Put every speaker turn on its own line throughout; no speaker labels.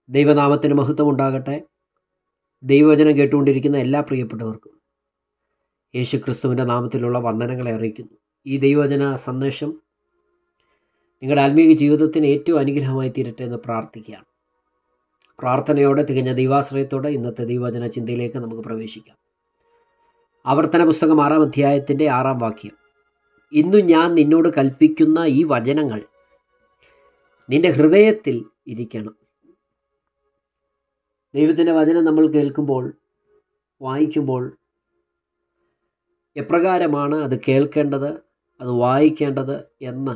ദൈവനാമത്തിന് മഹത്വം ഉണ്ടാകട്ടെ. ദൈവവചനം കേട്ടുകൊണ്ടിരിക്കുന്ന എല്ലാ പ്രിയപ്പെട്ടവർക്കും യേശു ക്രിസ്തുവിൻ്റെ നാമത്തിലുള്ള വന്ദനങ്ങളെ അറിയിക്കുന്നു. ഈ ദൈവവചന സന്ദേശം നിങ്ങളുടെ ആത്മീയ ജീവിതത്തിന് ഏറ്റവും അനുഗ്രഹമായി തീരട്ടെ എന്ന് പ്രാർത്ഥിക്കുകയാണ്. പ്രാർത്ഥനയോടെ തികഞ്ഞ ദൈവാശ്രയത്തോടെ ഇന്നത്തെ ദൈവവചന ചിന്തയിലേക്ക് നമുക്ക് പ്രവേശിക്കാം. ആവർത്തന പുസ്തകം 6-ാം അധ്യായത്തിൻ്റെ 6-ാം വാക്യം. ഇന്നു ഞാൻ നിന്നോട് കൽപ്പിക്കുന്ന ഈ വചനങ്ങൾ നിന്റെ ഹൃദയത്തിൽ ഇരിക്കണം. ദൈവത്തിൻ്റെ വചനം നമ്മൾ കേൾക്കുമ്പോൾ, വായിക്കുമ്പോൾ എപ്രകാരമാണ് അത് കേൾക്കേണ്ടത്, അത് വായിക്കേണ്ടത് എന്ന്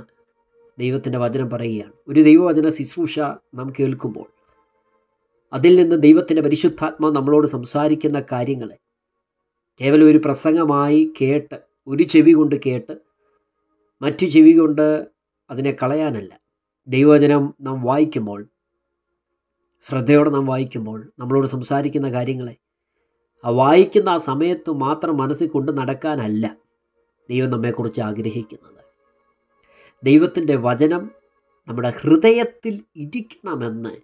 ദൈവത്തിൻ്റെ വചനം പറയുകയാണ്. ഒരു ദൈവവചന ശുശ്രൂഷ നാം കേൾക്കുമ്പോൾ അതിൽ നിന്ന് ദൈവത്തിൻ്റെ പരിശുദ്ധാത്മാവ് നമ്മളോട് സംസാരിക്കുന്ന കാര്യങ്ങളെ കേവലം ഒരു പ്രസംഗമായി കേട്ട്, ഒരു ചെവി കൊണ്ട് കേട്ട് മറ്റു ചെവി കൊണ്ട് അതിനെ കളയാനല്ല. ദൈവവചനം നാം വായിക്കുമ്പോൾ, ശ്രദ്ധയോടെ നാം വായിക്കുമ്പോൾ നമ്മളോട് സംസാരിക്കുന്ന കാര്യങ്ങളെ ആ വായിക്കുന്ന ആ സമയത്ത് മാത്രം മനസ്സിൽ കൊണ്ട് നടക്കാനല്ല ദൈവം നമ്മെക്കുറിച്ച് ആഗ്രഹിക്കുന്നത്. ദൈവത്തിൻ്റെ വചനം നമ്മുടെ ഹൃദയത്തിൽ ഇരിക്കണമെന്ന്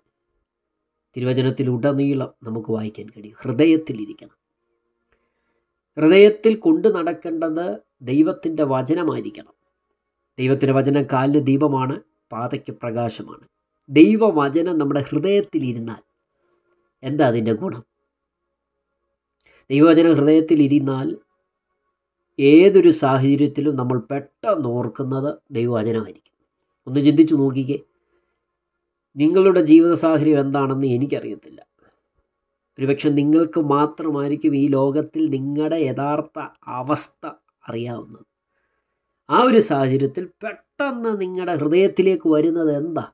തിരുവചനത്തിലുടനീളം നമുക്ക് വായിക്കാൻ കഴിയും. ഹൃദയത്തിലിരിക്കണം. ഹൃദയത്തിൽ കൊണ്ടു നടക്കേണ്ടത് ദൈവത്തിൻ്റെ വചനമായിരിക്കണം. ദൈവത്തിൻ്റെ വചനം കാലിന് ദീപമാണ്, പാതയ്ക്ക് പ്രകാശമാണ്. ദൈവവചനം നമ്മുടെ ഹൃദയത്തിലിരുന്നാൽ എന്താ അതിൻ്റെ ഗുണം? ദൈവവചനം ഹൃദയത്തിലിരുന്നാൽ ഏതൊരു സാഹചര്യത്തിലും നമ്മൾ പെട്ടെന്ന് ഓർക്കുന്നത് ദൈവവചനമായിരിക്കും. ഒന്ന് ചിന്തിച്ചു നോക്കിക്കേ. നിങ്ങളുടെ ജീവിത സാഹചര്യം എന്താണെന്ന് എനിക്കറിയത്തില്ല. ഒരുപക്ഷെ നിങ്ങൾക്ക് മാത്രമായിരിക്കും ഈ ലോകത്തിൽ നിങ്ങളുടെ യഥാർത്ഥ അവസ്ഥ അറിയാവുന്നത്. ആ ഒരു സാഹചര്യത്തിൽ പെട്ടെന്ന് നിങ്ങളുടെ ഹൃദയത്തിലേക്ക് വരുന്നത് എന്താ?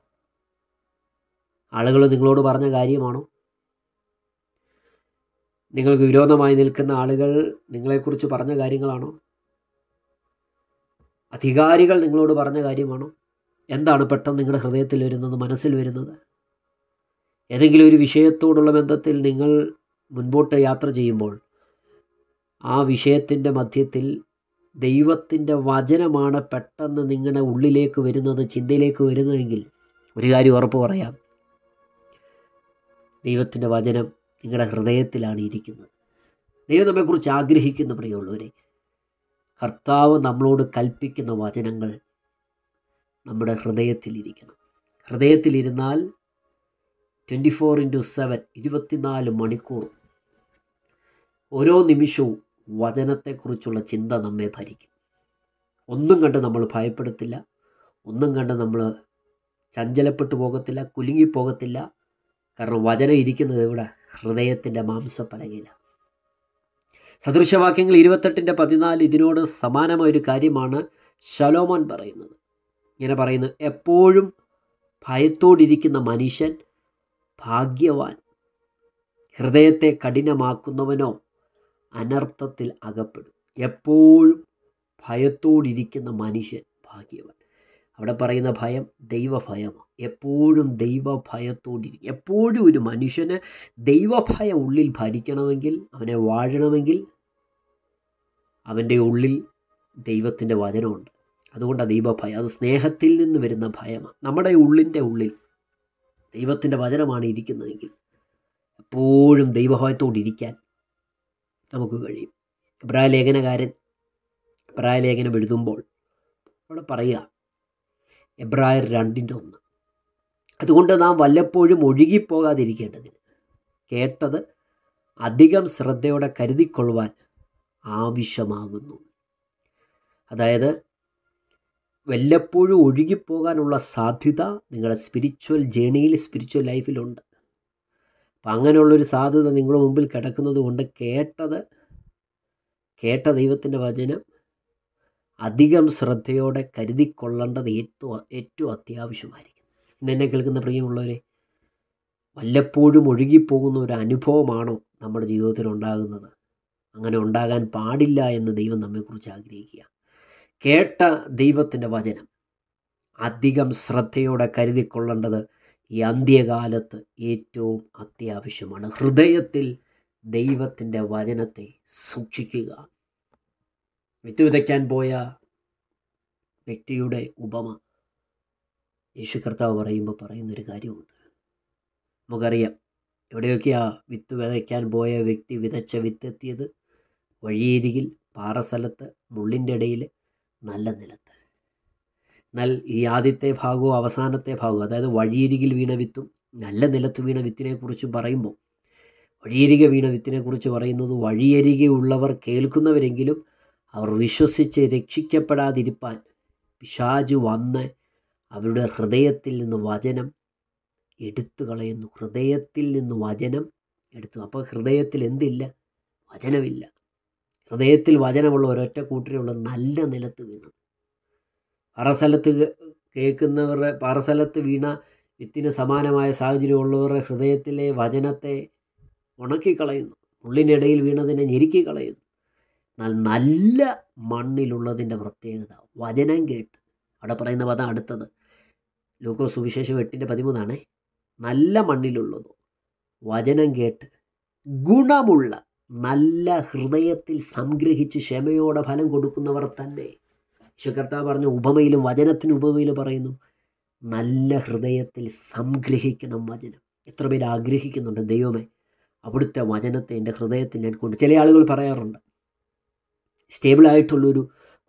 ആളുകൾ നിങ്ങളോട് പറഞ്ഞ കാര്യമാണോ? നിങ്ങൾക്ക് വിരോധമായി നിൽക്കുന്ന ആളുകൾ നിങ്ങളെക്കുറിച്ച് പറഞ്ഞ കാര്യങ്ങളാണോ? അധികാരികൾ നിങ്ങളോട് പറഞ്ഞ കാര്യമാണോ? എന്താണ് പെട്ടെന്ന് നിങ്ങളുടെ ഹൃദയത്തിൽ വരുന്നത്, മനസ്സിൽ വരുന്നത്? ഏതെങ്കിലും ഒരു വിഷയത്തോടുള്ള ബന്ധത്തിൽ നിങ്ങൾ മുൻപോട്ട് യാത്ര ചെയ്യുമ്പോൾ ആ വിഷയത്തിൻ്റെ മധ്യത്തിൽ ദൈവത്തിൻ്റെ വചനമാണ് പെട്ടെന്ന് നിങ്ങളുടെ ഉള്ളിലേക്ക് വരുന്നത്, ചിന്തയിലേക്ക് വരുന്നതെങ്കിൽ ഒരു കാര്യം ഉറപ്പ് പറയാം, ദൈവത്തിൻ്റെ വചനം നിങ്ങളുടെ ഹൃദയത്തിലാണ് ഇരിക്കുന്നത്. ദൈവം നമ്മെക്കുറിച്ച് ആഗ്രഹിക്കുന്ന പ്രിയമുള്ളവരെ, കർത്താവ് നമ്മളോട് കൽപ്പിക്കുന്ന വചനങ്ങൾ നമ്മുടെ ഹൃദയത്തിലിരിക്കണം. ഹൃദയത്തിലിരുന്നാൽ 24/7 24 മണിക്കൂർ ഓരോ നിമിഷവും വചനത്തെക്കുറിച്ചുള്ള ചിന്ത നമ്മെ ഭരിക്കും. ഒന്നും കണ്ട് നമ്മൾ ഭയപ്പെടത്തില്ല, ഒന്നും കണ്ട് നമ്മൾ ചഞ്ചലപ്പെട്ടു പോകത്തില്ല, കുലുങ്ങിപ്പോകത്തില്ല. കാരണം വചനം ഇരിക്കുന്നത് ഇവിടെ ഹൃദയത്തിൻ്റെ മാംസപ്പലകയിലാണ്. സദൃശവാക്യങ്ങൾ 28-14 ഇതിനോട് സമാനമായൊരു കാര്യമാണ് ശലോമോൻ പറയുന്നത്. ഇങ്ങനെ പറയുന്നു: എപ്പോഴും ഭയത്തോടിരിക്കുന്ന മനുഷ്യൻ ഭാഗ്യവാൻ, ഹൃദയത്തെ കഠിനമാക്കുന്നവനോ അനർത്ഥത്തിൽ അകപ്പെടും. എപ്പോഴും ഭയത്തോടിരിക്കുന്ന മനുഷ്യൻ ഭാഗ്യവാൻ. അവിടെ പറയുന്ന ഭയം ദൈവഭയമാണ്. എപ്പോഴും ദൈവഭയത്തോടിരിക്കും. എപ്പോഴും ഒരു മനുഷ്യന് ദൈവഭയം ഉള്ളിൽ ഭരിക്കണമെങ്കിൽ, അവനെ വാഴണമെങ്കിൽ അവൻ്റെ ഉള്ളിൽ ദൈവത്തിൻ്റെ വചനമുണ്ട്. അതുകൊണ്ടാണ് ദൈവഭയം. അത് സ്നേഹത്തിൽ നിന്ന് വരുന്ന ഭയമാണ്. നമ്മുടെ ഉള്ളിൻ്റെ ഉള്ളിൽ ദൈവത്തിൻ്റെ വചനമാണ് ഇരിക്കുന്നതെങ്കിൽ എപ്പോഴും ദൈവഭയത്തോടിരിക്കാൻ നമുക്ക് കഴിയും. എബ്രായ ലേഖനം എഴുതുമ്പോൾ അവിടെ പറയുക, എബ്രായർ 2:1, അതുകൊണ്ട് നാം വല്ലപ്പോഴും ഒഴുകിപ്പോകാതിരിക്കേണ്ടതിന് കേട്ടത് അധികം ശ്രദ്ധയോടെ കരുതിക്കൊള്ളുവാൻ ആവശ്യമാകുന്നു. അതായത് വല്ലപ്പോഴും ഒഴുകിപ്പോകാനുള്ള സാധ്യത നിങ്ങളുടെ സ്പിരിച്വൽ ജേണിയിൽ, സ്പിരിച്വൽ ലൈഫിലുണ്ട്. അപ്പം അങ്ങനെയുള്ളൊരു സാധ്യത നിങ്ങളുടെ മുമ്പിൽ കിടക്കുന്നത് കൊണ്ട് കേട്ട ദൈവത്തിൻ്റെ വചനം അധികം ശ്രദ്ധയോടെ കരുതിക്കൊള്ളേണ്ടത് ഏറ്റവും അത്യാവശ്യമായിരിക്കും. ഇന്നെന്നെ കേൾക്കുന്ന പ്രിയമുള്ളവരെ, വല്ലപ്പോഴും ഒഴുകിപ്പോകുന്ന ഒരു അനുഭവമാണോ നമ്മുടെ ജീവിതത്തിൽ ഉണ്ടാകുന്നത്? അങ്ങനെ ഉണ്ടാകാൻ പാടില്ല എന്ന് ദൈവം നമ്മെക്കുറിച്ച് ആഗ്രഹിക്കുക. കേട്ട ദൈവത്തിൻ്റെ വചനം അധികം ശ്രദ്ധയോടെ കരുതിക്കൊള്ളേണ്ടത് ഈ അന്ത്യകാലത്ത് ഏറ്റവും അത്യാവശ്യമാണ്. ഹൃദയത്തിൽ ദൈവത്തിൻ്റെ വചനത്തെ സൂക്ഷിക്കുക. വിത്ത് വിതയ്ക്കാൻ പോയ വ്യക്തിയുടെ ഉപമ യേശു കർത്താവ് പറയുന്നൊരു കാര്യമുണ്ട്. നമുക്കറിയാം എവിടെയൊക്കെയാ വിത്ത് വിതയ്ക്കാൻ പോയ വ്യക്തി വിതച്ച വിത്തെത്തിയത്? വഴിയരികിൽ, പാറസ്ഥലത്ത്, മുള്ളിൻ്റെ ഇടയിൽ, നല്ല നിലത്ത്. എന്നാൽ ഈ ആദ്യത്തെ ഭാഗവും അവസാനത്തെ ഭാഗവും, അതായത് വഴിയരികിൽ വീണ വിത്തും നല്ല നിലത്ത് വീണ വിത്തിനെക്കുറിച്ചും പറയുമ്പോൾ, വഴിയരികെ വീണ വിത്തിനെക്കുറിച്ച് പറയുന്നത് വഴിയരികെ ഉള്ളവർ കേൾക്കുന്നവരെങ്കിലും അവർ വിശ്വസിച്ച് രക്ഷിക്കപ്പെടാതിരിപ്പാൻ പിശാച് വന്ന് അവരുടെ ഹൃദയത്തിൽ നിന്ന് വചനം എടുത്തു കളയുന്നു. ഹൃദയത്തിൽ നിന്ന് വചനം എടുത്തു. അപ്പോൾ ഹൃദയത്തിൽ എന്തില്ല? വചനമില്ല. ഹൃദയത്തിൽ വചനമുള്ള ഒരൊറ്റ കൂട്ടരേ ഉള്ളൂ, നല്ല നിലത്ത് വീണത്. പാറസ്ഥലത്ത് കേൾക്കുന്നവരുടെ, പാറസ്ഥലത്ത് വീണ വിത്തിന് സമാനമായ സാഹചര്യമുള്ളവരുടെ ഹൃദയത്തിലെ വചനത്തെ ഉണക്കിക്കളയുന്നു. മുള്ളിനിടയിൽ വീണതിനെ ഞെരുക്കി കളയുന്നു. എന്നാൽ നല്ല മണ്ണിലുള്ളതിൻ്റെ പ്രത്യേകത വചനം കേട്ട്, അവിടെ പറയുന്ന പദം അടുത്തത് ലൂക്കോസ് സുവിശേഷം 8:13 നല്ല മണ്ണിലുള്ളതോ വചനം കേട്ട് ഗുണമുള്ള നല്ല ഹൃദയത്തിൽ സംഗ്രഹിച്ച് ക്ഷമയോടെ ഫലം കൊടുക്കുന്നവർ തന്നെ. കർത്താവ് പറഞ്ഞ ഉപമയിലും വചനത്തിന് ഉപമയിലും പറയുന്നു, നല്ല ഹൃദയത്തിൽ സംഗ്രഹിക്കണം വചനം. എത്ര പേര് ആഗ്രഹിക്കുന്നുണ്ട്, ദൈവമേ അവിടുത്തെ വചനത്തെ എൻ്റെ ഹൃദയത്തിൽ ഞാൻ കൊണ്ട്. ചില ആളുകൾ പറയാറുണ്ട്, സ്റ്റേബിളായിട്ടുള്ളൊരു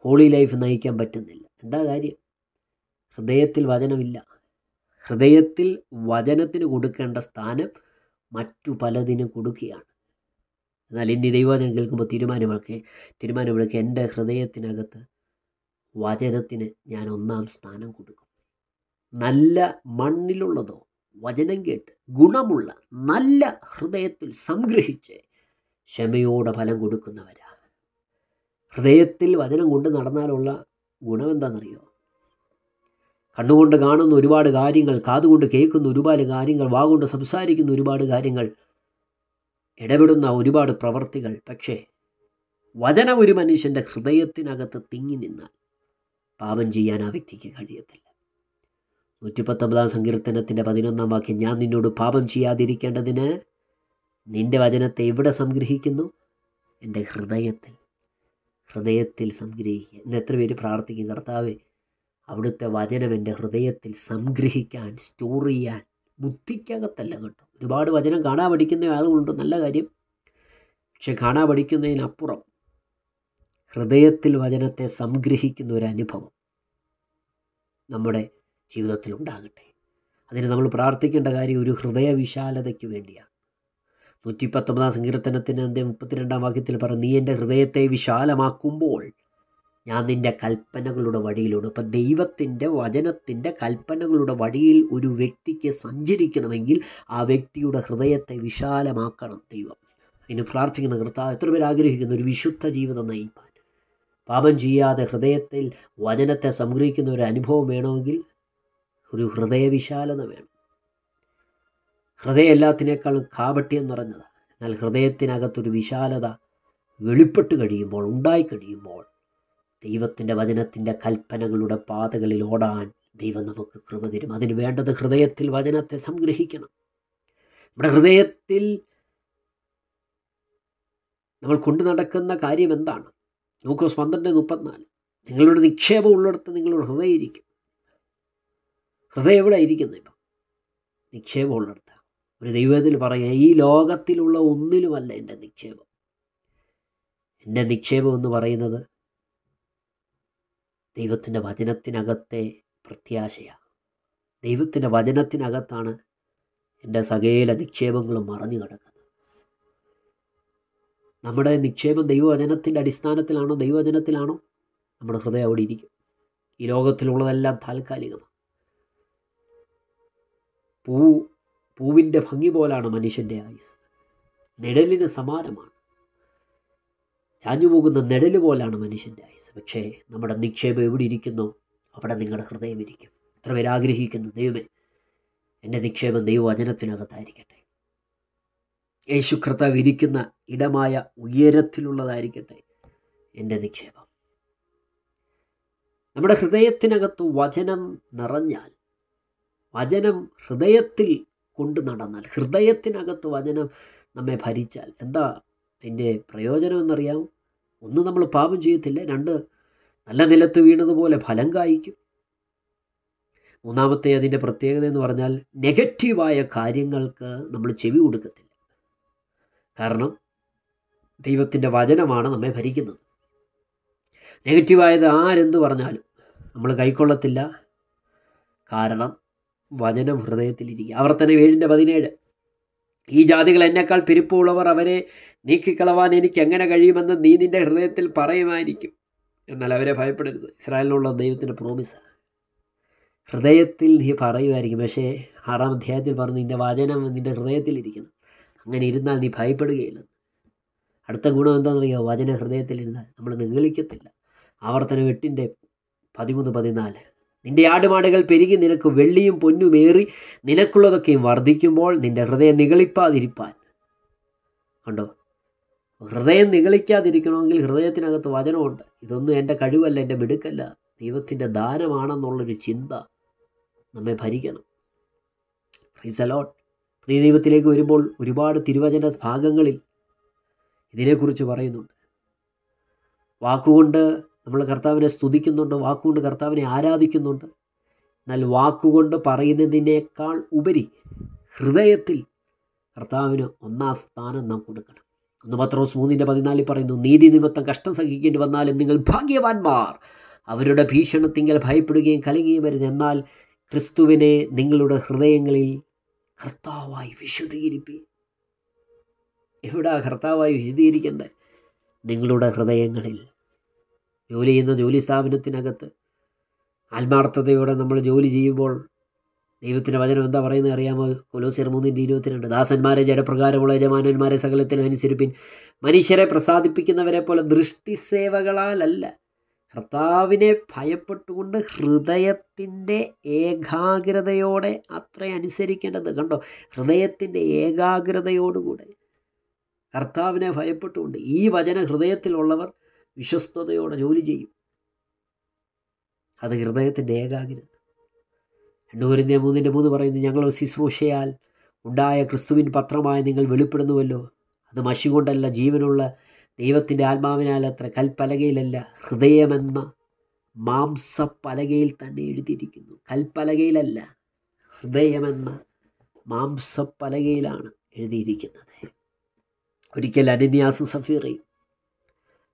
ഹോളി ലൈഫ് നയിക്കാൻ പറ്റുന്നില്ല. എന്താ കാര്യം? ഹൃദയത്തിൽ വചനമില്ല. ഹൃദയത്തിൽ വചനത്തിന് കൊടുക്കേണ്ട സ്ഥാനം മറ്റു പലതിനും കൊടുക്കുകയാണ്. എന്നാൽ ഇനി ദൈവവചനം കേൾക്കുമ്പോൾ തീരുമാനമെടുക്കുക, എൻ്റെ ഹൃദയത്തിനകത്ത് വചനത്തിന് ഞാൻ ഒന്നാം സ്ഥാനം കൊടുക്കും. നല്ല മണ്ണിലുള്ളതോ വചനം കേട്ട് ഗുണമുള്ള നല്ല ഹൃദയത്തിൽ സംഗ്രഹിച്ച് ക്ഷമയോടെ ഫലം കൊടുക്കുന്നവരാ. ഹൃദയത്തിൽ വചനം കൊണ്ട് നടന്നാലുള്ള ഗുണം എന്താണെന്നറിയോ? കണ്ണുകൊണ്ട് കാണുന്ന ഒരുപാട് കാര്യങ്ങൾ, കാതുകൊണ്ട് കേൾക്കുന്ന ഒരുപാട് കാര്യങ്ങൾ, വാഗുകൊണ്ട് സംസാരിക്കുന്ന ഒരുപാട് കാര്യങ്ങൾ, ഇടപെടുന്ന ഒരുപാട് പ്രവർത്തികൾ. പക്ഷേ വചനം ഒരു മനുഷ്യൻ്റെ ഹൃദയത്തിനകത്ത് തിങ്ങി നിന്നാൽ പാപം ചെയ്യാൻ ആ വ്യക്തിക്ക് കഴിയത്തില്ല. 119 സങ്കീർത്തനത്തിൻ്റെ 11 വാക്യം, ഞാൻ നിന്നോട് പാപം ചെയ്യാതിരിക്കേണ്ടതിന് നിൻ്റെ വചനത്തെ എവിടെ സംഗ്രഹിക്കുന്നു? എൻ്റെ ഹൃദയത്തിൽ സംഗ്രഹിക്കുക. ഇന്ന് എത്ര പേര് പ്രാർത്ഥിക്കും, കർത്താവേ അവിടുത്തെ വചനം എൻ്റെ ഹൃദയത്തിൽ സംഗ്രഹിക്കാൻ, സ്റ്റോർ ചെയ്യാൻ. ബുദ്ധിക്കകത്തല്ല കേട്ടോ. ഒരുപാട് വചനം കാണാൻ പഠിക്കുന്ന ആളുകളുണ്ട്, നല്ല കാര്യം. പക്ഷെ കാണാൻ പഠിക്കുന്നതിനപ്പുറം ഹൃദയത്തിൽ വചനത്തെ സംഗ്രഹിക്കുന്ന ഒരു അനുഭവം നമ്മുടെ ജീവിതത്തിൽ ഉണ്ടാകട്ടെ. അതിന് നമ്മൾ പ്രാർത്ഥിക്കേണ്ട കാര്യം ഒരു ഹൃദയവിശാലതയ്ക്ക് വേണ്ടിയാണ്. 119 സങ്കീർത്തനത്തിന് 32 വാക്യത്തിൽ പറഞ്ഞു, നീ എൻ്റെ ഹൃദയത്തെ വിശാലമാക്കുമ്പോൾ ഞാൻ നിൻ്റെ കൽപ്പനകളുടെ വഴിയിലൂടെ. ഇപ്പം ദൈവത്തിൻ്റെ വചനത്തിൻ്റെ കൽപ്പനകളുടെ വഴിയിൽ ഒരു വ്യക്തിക്ക് സഞ്ചരിക്കണമെങ്കിൽ ആ വ്യക്തിയുടെ ഹൃദയത്തെ വിശാലമാക്കണം ദൈവം. ഇനി പ്രാർത്ഥിക്കുന്ന കർത്താവ്, എത്ര പേര് ആഗ്രഹിക്കുന്ന ഒരു വിശുദ്ധ ജീവിതം നയിപ്പാൻ, പാപം ചെയ്യാതെ ഹൃദയത്തിൽ വചനത്തെ സംഗ്രഹിക്കുന്ന ഒരു അനുഭവം വേണമെങ്കിൽ ഒരു ഹൃദയവിശാലത വേണം. ഹൃദയം എല്ലാത്തിനേക്കാളും കാപട്യം നിറഞ്ഞതാണ്. എന്നാൽ ഹൃദയത്തിനകത്തൊരു വിശാലത വെളിപ്പെട്ട് കഴിയുമ്പോൾ, ഉണ്ടായിക്കഴിയുമ്പോൾ ദൈവത്തിൻ്റെ വചനത്തിൻ്റെ കൽപ്പനകളുടെ പാതകളിൽ ഓടാൻ ദൈവം നമുക്ക് കൃപ തരും. അതിന് വേണ്ടത് ഹൃദയത്തിൽ വചനത്തെ സംഗ്രഹിക്കണം. നമ്മുടെ ഹൃദയത്തിൽ നമ്മൾ കൊണ്ടു നടക്കുന്ന കാര്യം എന്താണ്? ലൂക്കോസ് 12:34, നിങ്ങളുടെ നിക്ഷേപം ഉള്ളിടത്ത് നിങ്ങളുടെ ഹൃദയം ഇരിക്കും. ഹൃദയം എവിടെ ഇരിക്കുന്നത്? ഇപ്പം നിക്ഷേപം ഉള്ളിടത്ത്. ഒരു ദൈവത്തിൽ പറയുക, ഈ ലോകത്തിലുള്ള ഒന്നിലുമല്ല എൻ്റെ നിക്ഷേപം. എൻ്റെ നിക്ഷേപം എന്ന് പറയുന്നത് ദൈവത്തിൻ്റെ വചനത്തിനകത്തെ പ്രത്യാശയാണ്. ദൈവത്തിൻ്റെ വചനത്തിനകത്താണ് എൻ്റെ സകല നിക്ഷേപങ്ങളും മറഞ്ഞു കിടക്കുന്നത്. നമ്മുടെ നിക്ഷേപം ദൈവവചനത്തിൻ്റെ അടിസ്ഥാനത്തിലാണോ, ദൈവവചനത്തിലാണോ, നമ്മുടെ ഹൃദയം അവിടെ ഇരിക്കും. ഈ ലോകത്തിലുള്ളതെല്ലാം താൽക്കാലികമാണ്. പൂവിൻ്റെ ഭംഗി പോലാണ് മനുഷ്യൻ്റെ ആയുസ്. നിഴലിന് സമാനമാണ്. ചാഞ്ഞു പോകുന്ന നിഴല് പോലാണ് മനുഷ്യൻ്റെ ആയുസ്. പക്ഷേ നമ്മുടെ നിക്ഷേപം എവിടെ ഇരിക്കുന്നോ അവിടെ നിങ്ങളുടെ ഹൃദയം ഇരിക്കും. എത്ര പേര് ആഗ്രഹിക്കുന്നു, ദൈവമേ എൻ്റെ നിക്ഷേപം ദൈവവചനത്തിനകത്തായിരിക്കട്ടെ, യേശു കർത്താവ് ഇരിക്കുന്ന ഇടമായ ഉയരത്തിലുള്ളതായിരിക്കട്ടെ എൻ്റെ നിക്ഷേപം. നമ്മുടെ ഹൃദയത്തിനകത്ത് വചനം നിറഞ്ഞാൽ, വചനം ഹൃദയത്തിൽ കൊണ്ടു നടന്നാൽ, ഹൃദയത്തിനകത്ത് വചനം നമ്മെ ഭരിച്ചാൽ എന്താ അതിൻ്റെ പ്രയോജനം എന്നറിയാമോ? ഒന്ന്, നമ്മൾ പാപം ചെയ്യത്തില്ല. രണ്ട്, നല്ല നിലത്ത് വീണതുപോലെ ഫലം കായ്ക്കും. മൂന്നാമത്തെ അതിൻ്റെ പ്രത്യേകത എന്ന് പറഞ്ഞാൽ നെഗറ്റീവായ കാര്യങ്ങൾക്ക് നമ്മൾ ചെവി കൊടുക്കത്തില്ല. കാരണം ദൈവത്തിൻ്റെ വചനമാണ് നമ്മെ ഭരിക്കുന്നത്. നെഗറ്റീവായത് ആരെന്തു പറഞ്ഞാലും നമ്മൾ കൈക്കൊള്ളത്തില്ല. കാരണം വചനം ഹൃദയത്തിലിരിക്കുക. ആവർത്തനം 7:17 ഈ ജാതികൾ എന്നേക്കാൾ പെരുപ്പമുള്ളവർ, അവരെ നീക്കിക്കളവാൻ എനിക്ക് എങ്ങനെ കഴിയുമെന്ന് നീ നിൻ്റെ ഹൃദയത്തിൽ പറയുമായിരിക്കും. എന്നാൽ അവരെ ഭയപ്പെടരുത്. ഇസ്രായേലിനുള്ള ദൈവത്തിൻ്റെ പ്രോമിസ്. ഹൃദയത്തിൽ നീ പറയുമായിരിക്കും. പക്ഷേ 6-ാം അധ്യായത്തിൽ പറഞ്ഞു നിൻ്റെ വചനം നിൻ്റെ ഹൃദയത്തിലിരിക്കണം. അങ്ങനെ ഇരുന്നാൽ നീ ഭയപ്പെടുകയില്ല. അടുത്ത ഗുണം എന്താണെന്നറിയോ? വചന ഹൃദയത്തിലിരുന്നാൽ നമ്മൾ നിഗളിക്കത്തില്ല. ആവർത്തനം 8:13-14 നിൻ്റെ ആടുമാടുകൾ പെരുകി നിനക്ക് വെള്ളിയും പൊന്നുമേറി നിനക്കുള്ളതൊക്കെയും വർദ്ധിക്കുമ്പോൾ നിൻ്റെ ഹൃദയം നിഗളിപ്പാതിരിപ്പാൻ. കണ്ടോ, ഹൃദയം നിഗളിക്കാതിരിക്കണമെങ്കിൽ ഹൃദയത്തിനകത്ത് വചനമുണ്ട്. ഇതൊന്നും എൻ്റെ കഴിവല്ല, എൻ്റെ മിടുക്കല്ല, ദൈവത്തിൻ്റെ ദാനമാണെന്നുള്ളൊരു ചിന്ത നമ്മെ ഭരിക്കണം. Praise the Lord. പുതിയ ദൈവത്തിലേക്ക് വരുമ്പോൾ ഒരുപാട് തിരുവചന ഭാഗങ്ങളിൽ ഇതിനെക്കുറിച്ച് പറയുന്നുണ്ട്. വാക്കുകൊണ്ട് നമ്മൾ കർത്താവിനെ സ്തുതിക്കുന്നുണ്ട്, വാക്കുകൊണ്ട് കർത്താവിനെ ആരാധിക്കുന്നുണ്ട്. എന്നാൽ വാക്കുകൊണ്ട് പറയുന്നതിനേക്കാൾ ഉപരി ഹൃദയത്തിൽ കർത്താവിന് ഒന്നാം സ്ഥാനം നാം കൊടുക്കണം. 1 പത്രോസ് 3:14 പറയുന്നു, നീതി നിമിത്തം കഷ്ടം സഹിക്കേണ്ടി വന്നാലും നിങ്ങൾ ഭാഗ്യവാന്മാർ, അവരുടെ ഭീഷണത്തിങ്കൽ ഭയപ്പെടുകയും കലങ്ങുകയും വരുന്നത്. എന്നാൽ ക്രിസ്തുവിനെ നിങ്ങളുടെ ഹൃദയങ്ങളിൽ കർത്താവായി വിശുദ്ധീകരിപ്പി. എവിടാ കർത്താവായി വിശുദ്ധീകരിക്കേണ്ടത്? നിങ്ങളുടെ ഹൃദയങ്ങളിൽ. ജോലി ചെയ്യുന്ന ജോലി സ്ഥാപനത്തിനകത്ത് ആത്മാർത്ഥതയോടെ നമ്മൾ ജോലി ചെയ്യുമ്പോൾ ദൈവത്തിൻ്റെ വചനം എന്താ പറയുന്നത് അറിയാമോ? കൊലോസ്യർ 3:22 ദാസന്മാരെ ജഡപ്രകാരമുള്ള യജമാനന്മാരെ സകലത്തിനും അനുസരിപ്പിൻ, മനുഷ്യരെ പ്രസാദിപ്പിക്കുന്നവരെ പോലെ ദൃഷ്ടിസേവകളാലല്ല, കർത്താവിനെ ഭയപ്പെട്ടുകൊണ്ട് ഹൃദയത്തിൻ്റെ ഏകാഗ്രതയോടെ അത്ര അനുസരിക്കേണ്ടത്. കണ്ടോ, ഹൃദയത്തിൻ്റെ ഏകാഗ്രതയോടുകൂടെ കർത്താവിനെ ഭയപ്പെട്ടുകൊണ്ട്. ഈ വചന ഹൃദയത്തിലുള്ളവർ വിശ്വസ്തയോടെ ജോലി ചെയ്യും. അത് ഹൃദയത്തിൻ്റെ ഏകാഗ്രത. 2 കൊരിന്ത്യർ 3:3 പറയുന്നു, ഞങ്ങൾ ശുശ്രൂഷയാൽ ഉണ്ടായ ക്രിസ്തുവിൻ പത്രമായി നിങ്ങൾ വെളിപ്പെടുന്നുവല്ലോ. അത് മഷി കൊണ്ടല്ല, ജീവനുള്ള ദൈവത്തിൻ്റെ ആത്മാവിനാൽ അത്ര, കൽപ്പലകയിലല്ല, ഹൃദയമെന്ന മാംസപ്പലകയിൽ തന്നെ എഴുതിയിരിക്കുന്നു. കൽപ്പലകയിലല്ല, ഹൃദയമെന്ന മാംസപ്പലകയിലാണ് എഴുതിയിരിക്കുന്നത്. ഒരിക്കൽ അനന്യാസും സഫീറയും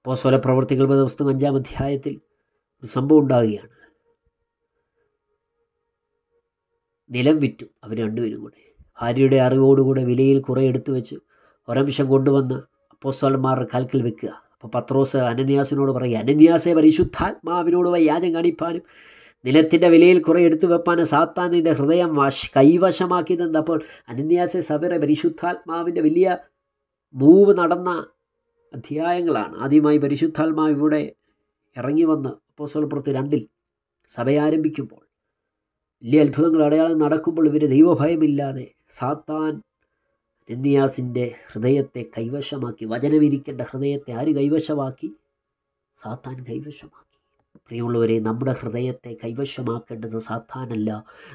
അപ്പോസ്തല പ്രവർത്തികൾ പുസ്തകം 5-ാം അധ്യായത്തിൽ ഒരു സംഭവം ഉണ്ടാവുകയാണ്. നിലം വിറ്റു അവർ രണ്ടുപേരും കൂടെ. ഭാര്യയുടെ അറിവോടുകൂടെ വിലയിൽ കുറേ എടുത്തു വെച്ച് ഒരംശം കൊണ്ടുവന്ന് അപ്പോസ്തലന്മാരുടെ കാൽക്കൽ വെക്കുക. അപ്പോൾ പത്രോസ് അനന്യാസിനോട് പറയുക, അനന്യാസെ, പരിശുദ്ധാത്മാവിനോട് യാചം കാണിപ്പാനും നിലത്തിൻ്റെ വിലയിൽ കുറേ എടുത്തു വെപ്പാനും സാത്താൻ നിൻ്റെ ഹൃദയം കൈവശമാക്കിയതെന്ത്? അപ്പോൾ അനന്യാസെ, സഫീറെ, പരിശുദ്ധാത്മാവിൻ്റെ വലിയ മൂവ് നടന്ന അധ്യായങ്ങളാണ്. ആദ്യമായി പരിശുദ്ധാത്മാവ് ഇവിടെ ഇറങ്ങി വന്ന് അപ്പോസ്തലപ്രവൃത്തി 2 സഭ ആരംഭിക്കുമ്പോൾ വലിയ അത്ഭുതങ്ങൾ അടയാളം നടക്കുമ്പോൾ ഇവർ ദൈവഭയമില്ലാതെ സാത്താൻ അനന്യാസിൻ്റെ ഹൃദയത്തെ കൈവശമാക്കി. വചനമിരിക്കേണ്ട ഹൃദയത്തെ ആര് കൈവശമാക്കി? സാത്താൻ കൈവശമാക്കി. പ്രിയമുള്ളവരെ, നമ്മുടെ ഹൃദയത്തെ കൈവശമാക്കേണ്ടത് സാത്താനല്ല.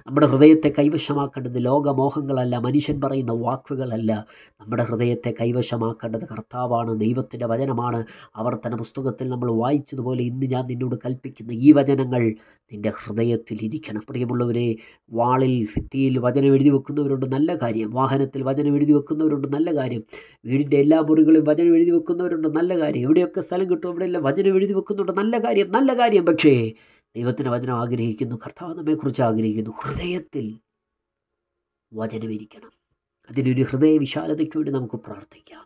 നമ്മുടെ ഹൃദയത്തെ കൈവശമാക്കേണ്ടത് ലോകമോഹങ്ങളല്ല, മനുഷ്യൻ പറയുന്ന വാക്കുകളല്ല. നമ്മുടെ ഹൃദയത്തെ കൈവശമാക്കേണ്ടത് കർത്താവാണ്, ദൈവത്തിൻ്റെ വചനമാണ്. ആവർത്തന പുസ്തകത്തിൽ നമ്മൾ വായിച്ചതുപോലെ ഇന്ന് ഞാൻ നിന്നോട് കൽപ്പിക്കുന്ന ഈ വചനങ്ങൾ നിൻ്റെ ഹൃദയത്തിൽ ഇരിക്കണം. പ്രിയമുള്ളവരെ, വാളിൽ ഭിത്തിയിൽ വചനം എഴുതി വെക്കുന്നവരുണ്ട്, നല്ല കാര്യം. വാഹനത്തിൽ വചനം എഴുതി വെക്കുന്നവരുണ്ട്, നല്ല കാര്യം. വീടിൻ്റെ എല്ലാ മുറികളിലും വചനം എഴുതി വെക്കുന്നവരുണ്ട്, നല്ല കാര്യം. എവിടെയൊക്കെ സ്ഥലം കിട്ടും അവിടെയെല്ലാം വചനം എഴുതി വെക്കുന്നുണ്ട്, നല്ല കാര്യം, നല്ല കാര്യം. പക്ഷേ ദൈവത്തിൻ്റെ വചനം ആഗ്രഹിക്കുന്നു, കർത്താവ് നമ്മെക്കുറിച്ച് ആഗ്രഹിക്കുന്നു, ഹൃദയത്തിൽ വചനമിരിക്കണം. അതിനൊരു ഹൃദയ വിശാലതയ്ക്ക് വേണ്ടി നമുക്ക് പ്രാർത്ഥിക്കാം.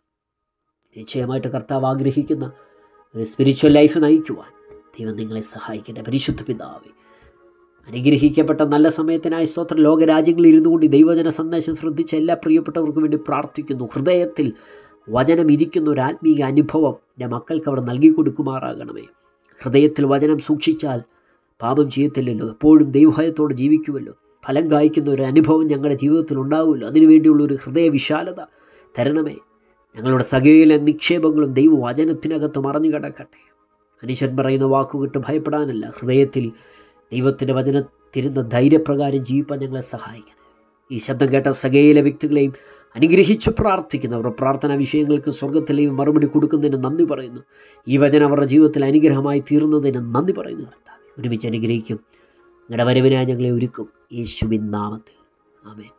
നിശ്ചയമായിട്ട് കർത്താവ് ആഗ്രഹിക്കുന്ന ഒരു സ്പിരിച്വൽ ലൈഫ് നയിക്കുവാൻ ദൈവം നിങ്ങളെ സഹായിക്കട്ടെ. പരിശുദ്ധ പിതാവേ, അനുഗ്രഹിക്കപ്പെട്ട നല്ല സമയത്തിനായി സ്തോത്രം. ലോകരാജ്യങ്ങളിൽ ഇരുന്നു കൊണ്ട് ദൈവവചന സന്ദേശം ശ്രദ്ധിച്ച എല്ലാ പ്രിയപ്പെട്ടവർക്കും വേണ്ടി പ്രാർത്ഥിക്കുന്നു. ഹൃദയത്തിൽ വചനം ഇരിക്കുന്ന ഒരു ആത്മീയ അനുഭവം ഞാൻ മക്കൾക്ക് അവിടെ നൽകി കൊടുക്കുമാറാകണമേ. ഹൃദയത്തിൽ വചനം സൂക്ഷിച്ചാൽ പാപം ചെയ്യത്തില്ലല്ലോ, എപ്പോഴും ദൈവഭയത്തോടെ ജീവിക്കുമല്ലോ, ഫലം കായ്ക്കുന്ന ഒരു അനുഭവം ഞങ്ങളുടെ ജീവിതത്തിൽ ഉണ്ടാവുമല്ലോ. അതിനുവേണ്ടിയുള്ളൊരു ഹൃദയ വിശാലത തരണമേ. ഞങ്ങളുടെ സകല നിക്ഷേപങ്ങളും ദൈവവചനത്തിനകത്ത് മറഞ്ഞു കിടക്കട്ടെ. മനുഷ്യൻ പറയുന്ന വാക്കുകെട്ട് ഭയപ്പെടാനല്ല, ഹൃദയത്തിൽ ദൈവത്തിൻ്റെ വചനത്തിരുന്ന ധൈര്യപ്രകാരം ജീവിപ്പാൻ ഞങ്ങളെ സഹായിക്കണം. ഈ ശബ്ദം കേട്ട സകല വ്യക്തികളെയും അനുഗ്രഹിച്ച് പ്രാർത്ഥിക്കുന്നു. അവരുടെ പ്രാർത്ഥനാ വിഷയങ്ങൾക്ക് സ്വർഗത്തിലെയും മറുപടി കൊടുക്കുന്നതിന് നന്ദി പറയുന്നു. ഈ വചനം അവരുടെ ജീവിതത്തിൽ അനുഗ്രഹമായി തീർന്നതിന് നന്ദി പറയുന്നു. കർത്താവേ, ഒരുമിച്ച് അനുഗ്രഹിക്കും. അങ്ങയുടെ വരവിനായി ഞങ്ങളെ ഒരുക്കും യേശുവിൻ നാമത്തിൽ. ആമേൻ.